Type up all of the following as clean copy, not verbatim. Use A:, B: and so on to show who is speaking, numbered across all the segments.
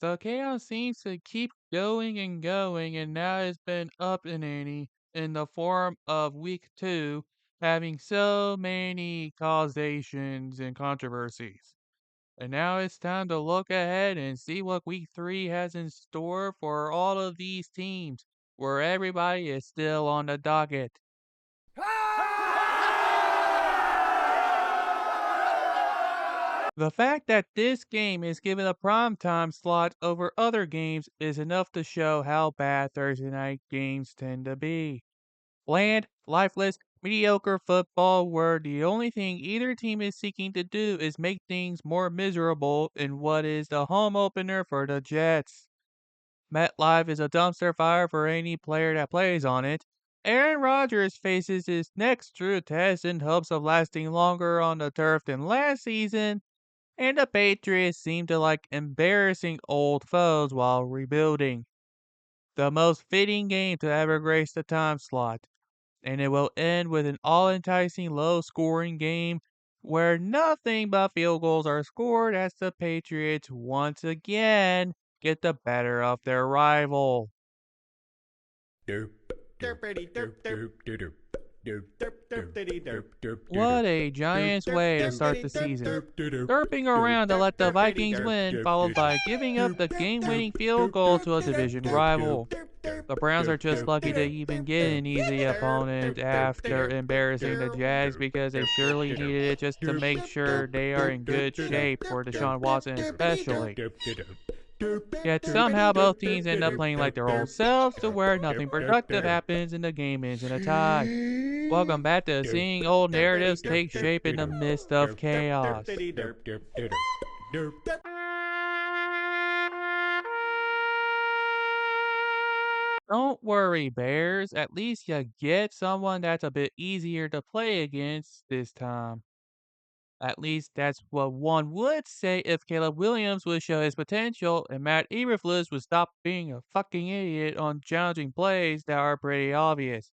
A: The chaos seems to keep going and going, and now it's been up an ante in the form of week 2, having so many causations and controversies. And now it's time to look ahead and see what week 3 has in store for all of these teams, where everybody is still on the docket. The fact that this game is given a primetime slot over other games is enough to show how bad Thursday night games tend to be. Bland, lifeless, mediocre football where the only thing either team is seeking to do is make things more miserable in what is the home opener for the Jets. MetLife is a dumpster fire for any player that plays on it. Aaron Rodgers faces his next true test in hopes of lasting longer on the turf than last season, and the Patriots seem to like embarrassing old foes while rebuilding. The most fitting game to ever grace the time slot, and it will end with an all-enticing low-scoring game where nothing but field goals are scored as the Patriots once again get the better of their rival.
B: Derp, derpity derp derp derp derp derp derpity derp derp
A: What
B: derp
A: a
B: derp
A: Giants
B: derp
A: way to start
B: derpity
A: the
B: derp
A: season.
B: derp derp
A: Derping
B: derp
A: around to
B: derp
A: let the
B: derpity
A: Vikings
B: derp
A: win,
B: derp
A: followed
B: derp
A: by giving up
B: derp
A: the
B: derp
A: game-winning field
B: derp
A: goal
B: derp
A: to a
B: derp
A: division
B: derp
A: rival.
B: derp
A: The Browns are
B: derp
A: just
B: derp
A: lucky to
B: derp
A: even get an easy opponent after embarrassing the Jags because they surely needed it just to make sure they are in good shape for Deshaun Watson especially. Yet somehow both teams end up playing like their old selves to where nothing productive happens and the game ends in a tie. Welcome back to seeing old narratives take shape in the midst of chaos. Don't worry, Bears. At least you get someone that's a bit easier to play against this time. At least that's what one would say if Caleb Williams would show his potential and Matt Eberflus would stop being a fucking idiot on challenging plays that are pretty obvious.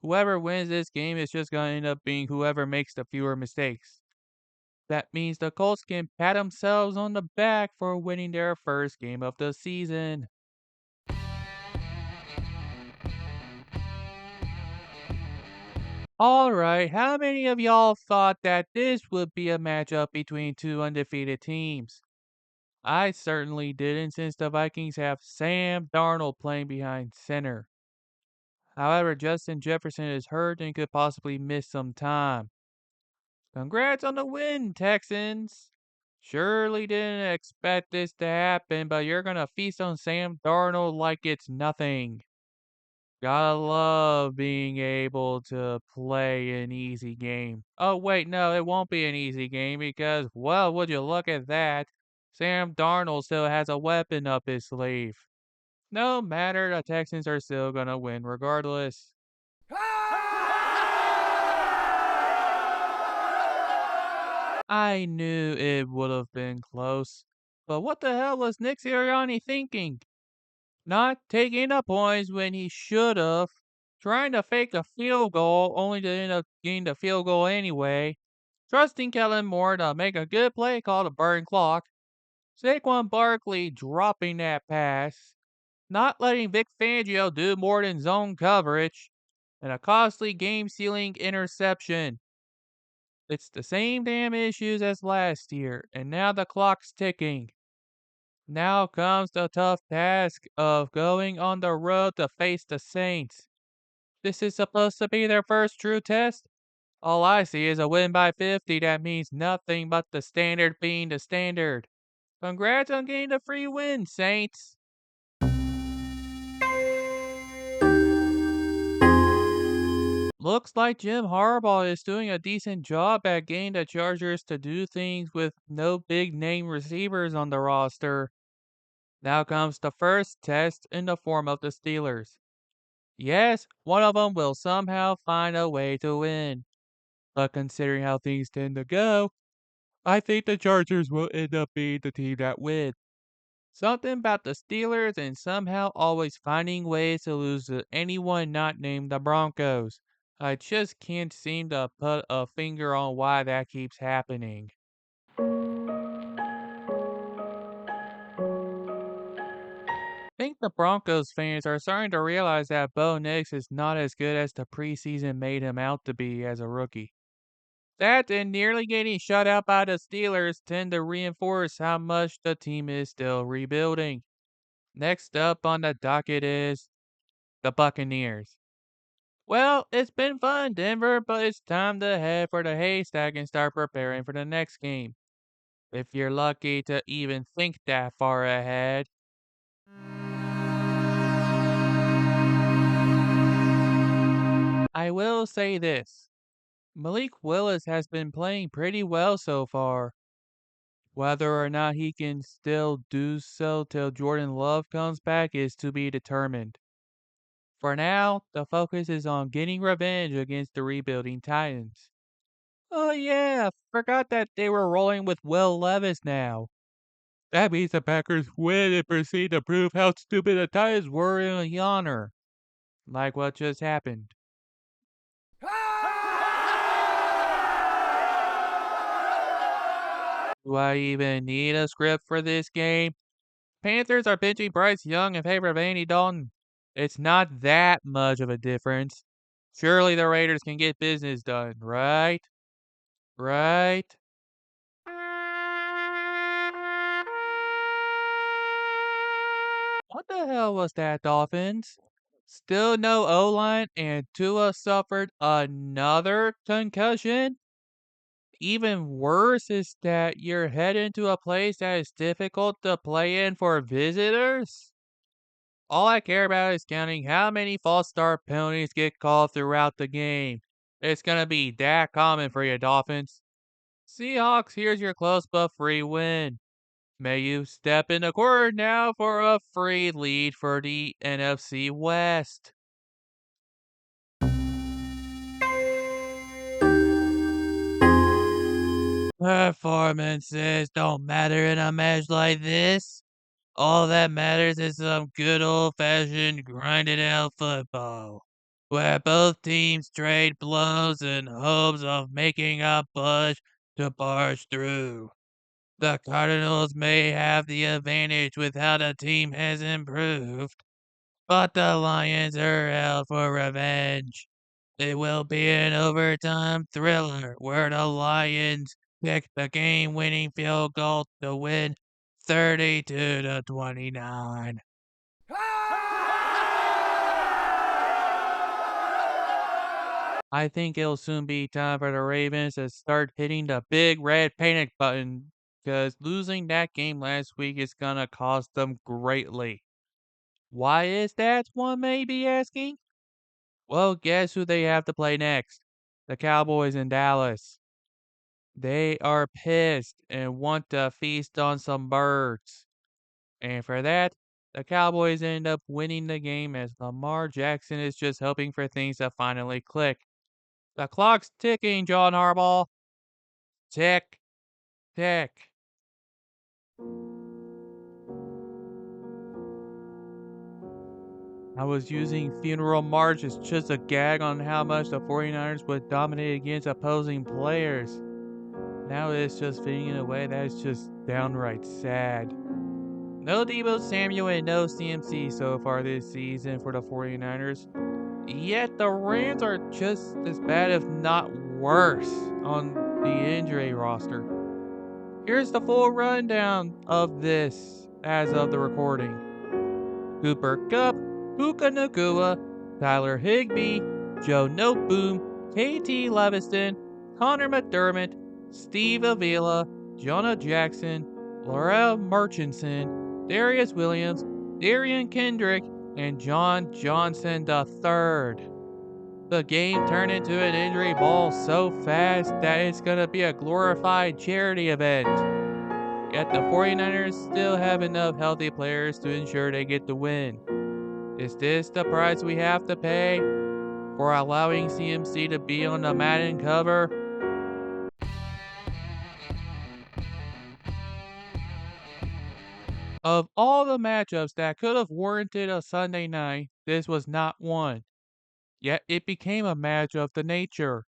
A: Whoever wins this game is just going to end up being whoever makes the fewer mistakes. That means the Colts can pat themselves on the back for winning their first game of the season. Alright, how many of y'all thought that this would be a matchup between two undefeated teams? I certainly didn't since the Vikings have Sam Darnold playing behind center. However, Justin Jefferson is hurt and could possibly miss some time. Congrats on the win, Texans! Surely didn't expect this to happen, but you're gonna feast on Sam Darnold like it's nothing. Gotta love being able to play an easy game. Oh, wait, no, it won't be an easy game because, well, would you look at that? Sam Darnold still has a weapon up his sleeve. No matter, the Texans are still gonna win regardless. I knew it would have been close. But what the hell was Nick Sirianni thinking? Not taking the points when he should have. Trying to fake a field goal only to end up getting the field goal anyway. Trusting Kellen Moore to make a good play call to burn clock. Saquon Barkley dropping that pass. Not letting Vic Fangio do more than zone coverage. And a costly game-sealing interception. It's the same damn issues as last year, and now the clock's ticking. Now comes the tough task of going on the road to face the Saints. This is supposed to be their first true test. All I see is a win by 50 that means nothing but the standard being the standard. Congrats on getting the free win, Saints. Looks like Jim Harbaugh is doing a decent job at getting the Chargers to do things with no big name receivers on the roster. Now comes the first test in the form of the Steelers. Yes, one of them will somehow find a way to win. But considering how things tend to go, I think the Chargers will end up being the team that wins. Something about the Steelers and somehow always finding ways to lose to anyone not named the Broncos. I just can't seem to put a finger on why that keeps happening. think the Broncos fans are starting to realize that Bo Nix is not as good as the preseason made him out to be as a rookie. That and nearly getting shut out by the Steelers tend to reinforce how much the team is still rebuilding. Next up on the docket is the Buccaneers. Well, it's been fun, Denver, but it's time to head for the haystack and start preparing for the next game. If you're lucky to even think that far ahead. I will say this. Malik Willis has been playing pretty well so far. Whether or not he can still do so till Jordan Love comes back is to be determined. For now, the focus is on getting revenge against the rebuilding Titans. Oh yeah, forgot that they were rolling with Will Levis now. That means the Packers win and proceed to prove how stupid the Titans were in a yawner. Like what just happened. Do I even need a script for this game? Panthers are benching Bryce Young in favor of Andy Dalton. It's not that much of a difference. Surely the Raiders can get business done, right? Right? What the hell was that, Dolphins? Still no O-line and Tua suffered another concussion? Even worse is that you're heading to a place that is difficult to play in for visitors? All I care about is counting how many false start penalties get called throughout the game. It's gonna be that common for you, Dolphins. Seahawks, here's your close but free win. May you step in the corner now for a free lead for the NFC West. Performances don't matter in a match like this. All that matters is some good old-fashioned grinded out football, where both teams trade blows in hopes of making a push to barge through. The Cardinals may have the advantage with how the team has improved, but the Lions are out for revenge. It will be an overtime thriller where the Lions kick the game-winning field goal to win 32-29. I think it'll soon be time for the Ravens to start hitting the big red panic button because losing that game last week is gonna cost them greatly. Why is that, one may be asking? Well, guess who they have to play next? The Cowboys in Dallas. They are pissed and want to feast on some birds. And for that, the Cowboys end up winning the game as Lamar Jackson is just hoping for things to finally click. The clock's ticking, John Harbaugh. Tick, tick. I was using funeral march as just a gag on how much the 49ers would dominate against opposing players. Now it's just fitting in a way that is just downright sad. No Deebo Samuel and no CMC so far this season for the 49ers. Yet the Rams are just as bad, if not worse, on the injury roster. Here's the full rundown of this as of the recording. Cooper Kupp, Puka Nakua, Tyler Higbee, Joe Noteboom, KT Leviston, Connor McDermott, Steve Avila, Jonah Jackson, Laurel Murchison, Darius Williams, Darian Kendrick, and John Johnson III. The game turned into an injury ball so fast that it's gonna be a glorified charity event. Yet the 49ers still have enough healthy players to ensure they get the win. Is this the price we have to pay for allowing CMC to be on the Madden cover? Of all the matchups that could have warranted a Sunday night, this was not one. Yet it became a match of the nature.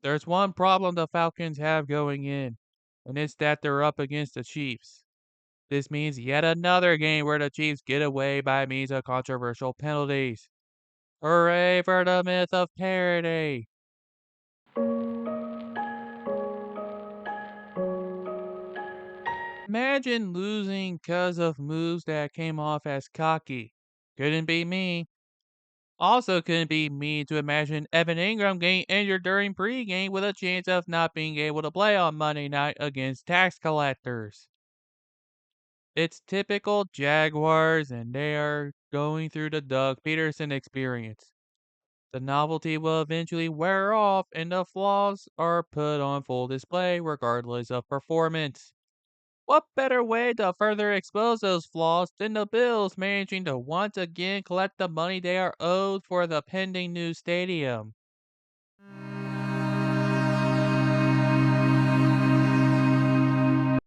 A: There's one problem the Falcons have going in, and it's that they're up against the Chiefs. This means yet another game where the Chiefs get away by means of controversial penalties. Hooray for the myth of parity! Imagine losing 'cause of moves that came off as cocky. Couldn't be me. Also couldn't be me to imagine Evan Ingram getting injured during pregame with a chance of not being able to play on Monday night against tax collectors. It's typical Jaguars, and they are going through the Doug Peterson experience. The novelty will eventually wear off, and the flaws are put on full display regardless of performance. What better way to further expose those flaws than the Bills managing to once again collect the money they are owed for the pending new stadium?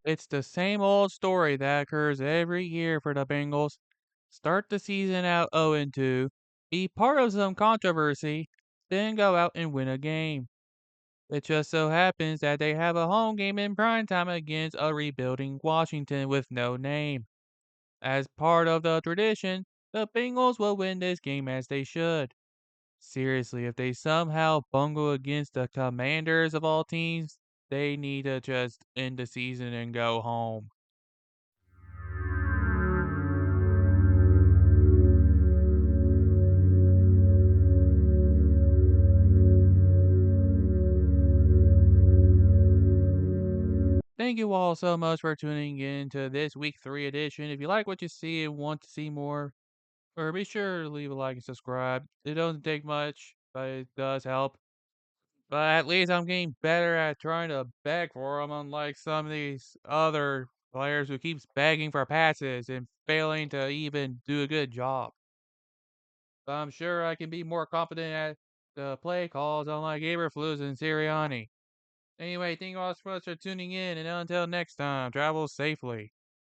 A: It's the same old story that occurs every year for the Bengals. Start the season out 0-2, be part of some controversy, then go out and win a game. It just so happens that they have a home game in primetime against a rebuilding Washington with no name. As part of the tradition, the Bengals will win this game as they should. Seriously, if they somehow bungle against the Commanders of all teams, they need to just end the season and go home. Thank you all so much for tuning in to this week 3 edition. If you like what you see and want to see more, or be sure to leave a like and subscribe. It doesn't take much, but it does help. But at least I'm getting better at trying to beg for them, unlike some of these other players who keeps begging for passes and failing to even do a good job. But I'm sure I can be more confident at the play calls, unlike Eberflus and Sirianni. Anyway, thank you all so much for tuning in, and until next time, travel safely.